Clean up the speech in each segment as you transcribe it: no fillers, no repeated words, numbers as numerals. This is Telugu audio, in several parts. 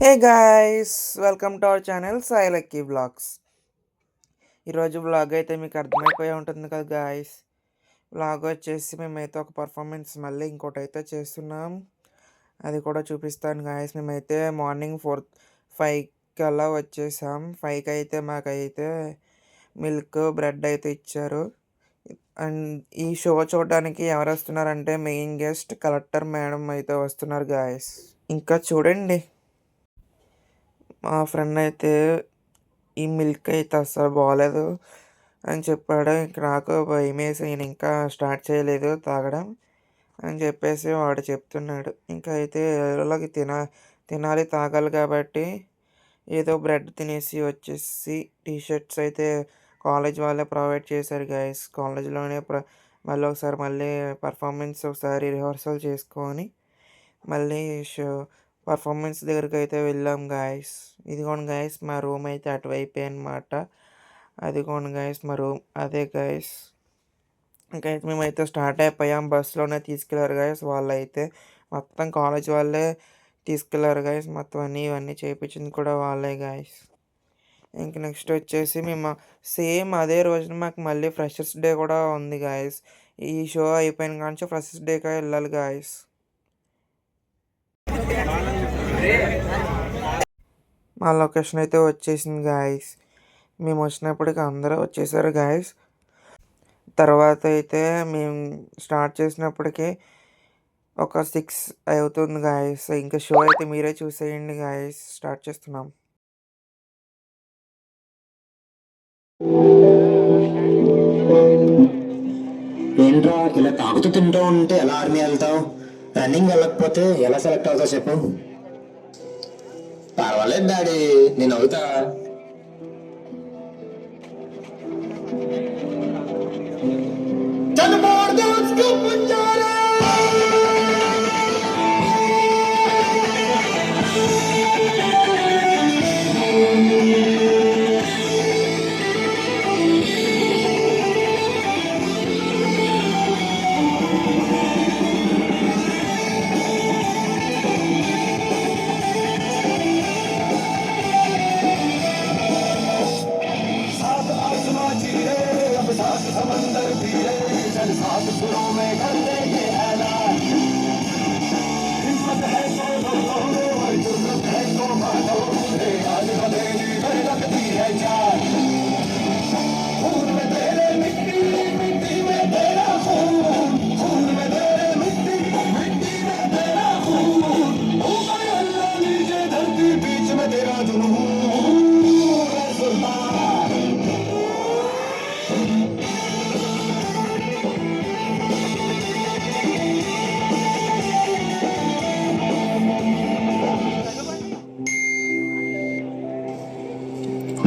Hey guys, welcome to our channel Sai lucky vlogs. ఈరోజు వ్లాగ్ అయితే మీకు అర్థమైపోయి ఉంటుంది కదా గాయ్స్. వ్లాగ్ వచ్చేసి మేమైతే ఒక పర్ఫార్మెన్స్ మళ్ళీ ఇంకోటి అయితే చేస్తున్నాం. అది కూడా చూపిస్తాను గాయ్స్. మేమైతే మార్నింగ్ 5కి అలా వచ్చేసాం. 5కి అయితే మాకైతే మిల్క్ బ్రెడ్ అయితే ఇచ్చారు. అండ్ ఈ షో చూడడానికి ఎవరు వస్తున్నారంటే మెయిన్ గెస్ట్ కలెక్టర్ మేడం అయితే వస్తున్నారు గాయ్స్. ఇంకా చూడండి, మా ఫ్రెండ్ అయితే ఈ మిల్క్ అయితే అస్సలు బాలేదు అని చెప్పాడు. ఇంక నాకు భయమేసి నేను ఇంకా స్టార్ట్ చేయలేదు తాగడం అని చెప్పేసి వాడు చెప్తున్నాడు. ఇంకా అయితే ఎలాగో తినాలి తాగాలి కాబట్టి ఏదో బ్రెడ్ తినేసి వచ్చేసి టీ షర్ట్స్ అయితే కాలేజ్ వాళ్ళే ప్రొవైడ్ చేశారు గైస్. కాలేజ్లోనే మళ్ళీ పర్ఫార్మెన్స్ ఒకసారి రిహార్సల్ చేసుకొని మళ్ళీ పర్ఫార్మెన్స్ దగ్గరికి అయితే వెళ్ళాం గాయస్. ఇదిగోండి గాయస్, మా రూమ్ అయితే అటువైపే అనమాట. అదిగోండి గాయస్ మా రూమ్, అదే గాయస్. ఇంకా మేమైతే స్టార్ట్ అయిపోయాం. బస్సులోనే తీసుకెళ్లారు గాయస్. వాళ్ళైతే మొత్తం కాలేజ్ వాళ్ళే తీసుకెళ్లారు గాయస్. మొత్తం ఇవన్నీ చేయించింది కూడా వాళ్ళే గాయస్. ఇంక నెక్స్ట్ వచ్చేసి మేము సేమ్ అదే రోజున మాకు మళ్ళీ ఫ్రెషర్స్ డే కూడా ఉంది గాయస్. ఈ షో అయిపోయిన కానీ ఫ్రెషర్స్ డేకి వెళ్ళాలి గాయస్. మా లొకేషన్ అయితే వచ్చేసింది గాయస్. మేము వచ్చినప్పటికి అందరూ వచ్చేసారు గాయస్. తర్వాత అయితే మేము స్టార్ట్ చేసినప్పటికీ ఒక 6 అవుతుంది గాయస్. ఇంకా షో అయితే మీరే చూసేయండి గాయస్. స్టార్ట్ చేస్తున్నాం. ఏంట్రా ఇలా తాగుతూ తింటూ ఉంటే ఎలా ఆర్మీ వెళ్తావు? రన్నింగ్ వెళ్ళకపోతే ఎలా సెలెక్ట్ అవుతావు చెప్పు. పర్వాలేదు డాడీ, నేను అవుతా.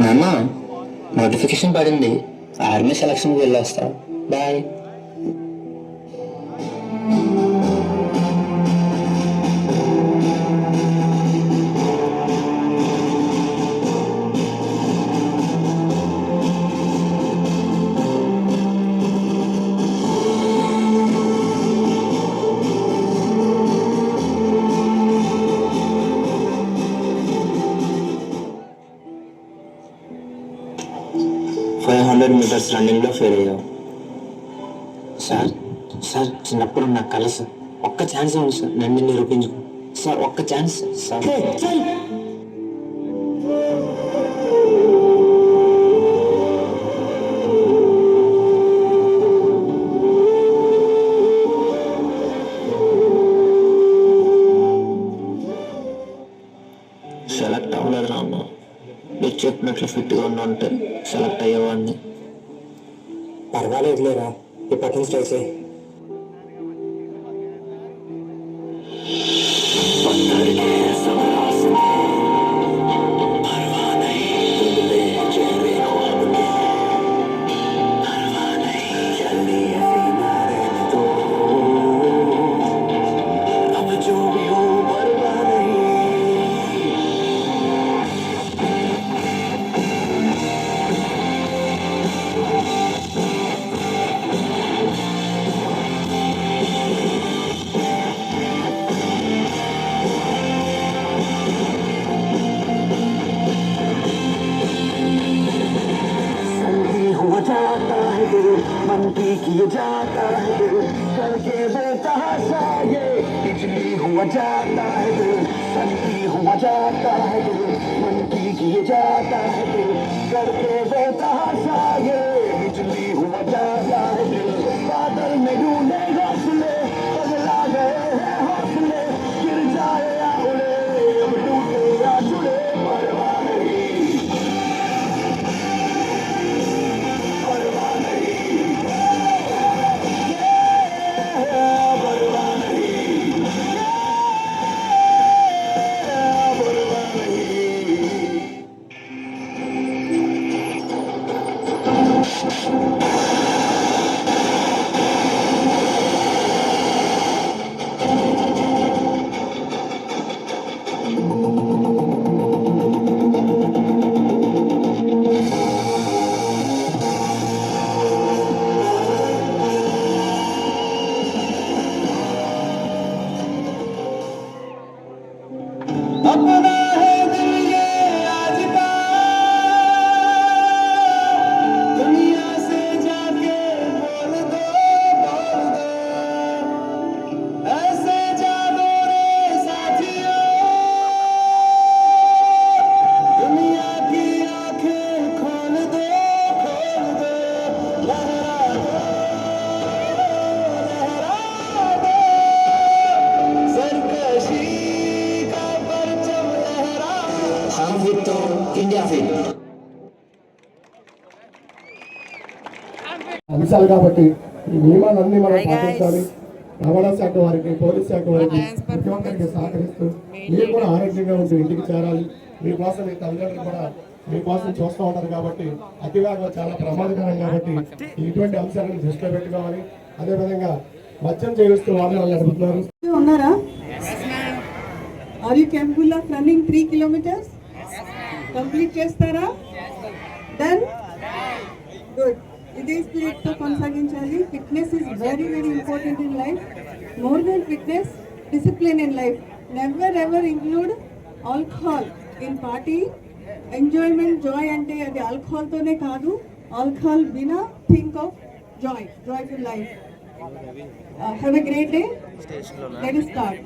నాన్న, నోటిఫికేషన్ పడింది. ఆర్మీ సెలక్షన్కి వెళ్ళొస్తా. బాయ్. 500 మీటర్స్ రన్నింగ్లో ఫెయిల్ అయ్యావు. సార్ సార్ చిన్నప్పుడు నాకు కల సార్, ఒక్క ఛాన్స్ ఉంది సార్, నన్ను నిరూపించుకో సార్, ఒక్క ఛాన్స్ సార్. సెలెక్ట్ అవ్వలేదు రామ్మ. మీరు చెప్పినట్లు ఫిట్గా ఉంటే సెలెక్ట్ అయ్యేవాడిని. పర్వాలేదులేరా, ఇప్పటి నుంచి ట్రై చేయి. की किए जाता है दिल करके बेतहाशा ये बिजली हुआ जाता है दिल बंदी हुआ जाता है दिल मन की किए जाता है दिल करके बेतहाशा ये बिजली हुआ जाता है दिल बादल में ढूंढे घोंसले पगला गए हैं हौसले गिर जाए या उड़े अब टूटे या जुड़े परवाह नहीं परवाह नहीं परवाह नहीं परवाह नहीं अपना है दिल ये आज का दुनिया से जाके बोल दो ऐसे जादू रे साथियों दुनिया की आंखें खोल दो लहरा दो सरकशी का परचम लहरा हम फिर तो इंडिया फिर అంశాలు కాబట్టి ఈ నియమాలన్నీ మనం పాటించాలి. రవాణా శాఖ వారికి, పోలీస్ శాఖ వారికి, ప్రతి ఒక్కరికి సహకరిస్తూ మీరు కూడా ఆరోగ్యంగా ఉంటూ ఇంటికి చేరాలి. మీకోసం మీ తల్లిదండ్రులు కూడా మీకోసం చూస్తూ ఉంటారు కాబట్టి అతివేగం చాలా ప్రమాదకరం కాబట్టి ఇటువంటి అంశాలను దృష్టిలో పెట్టుకోవాలి. అదేవిధంగా మద్యం చేస్తూ వాహనాలు నడుపుతున్నారు. ఉన్నారా? Are you capable of running 3 kilometers? Complete చేస్తారా? Done, good. ఇదే స్పిరిట్ తో కొనసాగించాలి. Fitness is very very important in life. More than fitness, discipline in life. Never ever include alcohol in party. Enjoyment, joy అంటే అది ఆల్కహాల్ తోనే కాదు. ఆల్కహాల్ బినా think of joy, joyful life. Have a great day. Let us start.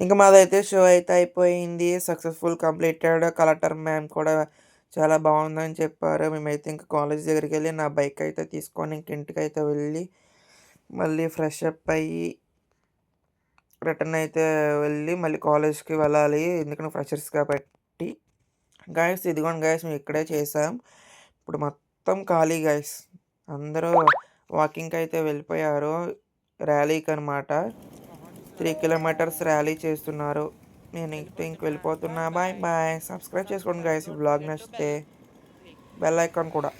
ఇంకా మాదైతే షో అయితే అయిపోయింది, సక్సెస్ఫుల్ కంప్లీటెడ్. కలెక్టర్ మ్యామ్ కూడా చాలా బాగుందని చెప్పారు. మేమైతే ఇంకా కాలేజ్ దగ్గరికి వెళ్ళి నా బైక్ అయితే తీసుకొని ఇంక ఇంటికి అయితే వెళ్ళి మళ్ళీ ఫ్రెష్ అప్ అయ్యి రిటర్న్ అయితే వెళ్ళి మళ్ళీ కాలేజ్కి వెళ్ళాలి, ఎందుకంటే ఫ్రెషర్స్ కాబట్టి. గాయస్ ఇదిగోండి గాయస్, మేము ఇక్కడే చేసాం. ఇప్పుడు మొత్తం ఖాళీ గాయస్, అందరూ వాకింగ్కి అయితే వెళ్ళిపోయారు ర్యాలీకి అనమాట. 3 kilometers ర్యాలీ చేస్తున్నారు. నేను ఇంక వెళ్ళిపోతున్నా. Bye bye. సబ్స్క్రైబ్ చేసుకోండి గాయస్, ఈ బ్లాగ్ నచ్చితే బెల్ ఐకాన్ కూడా.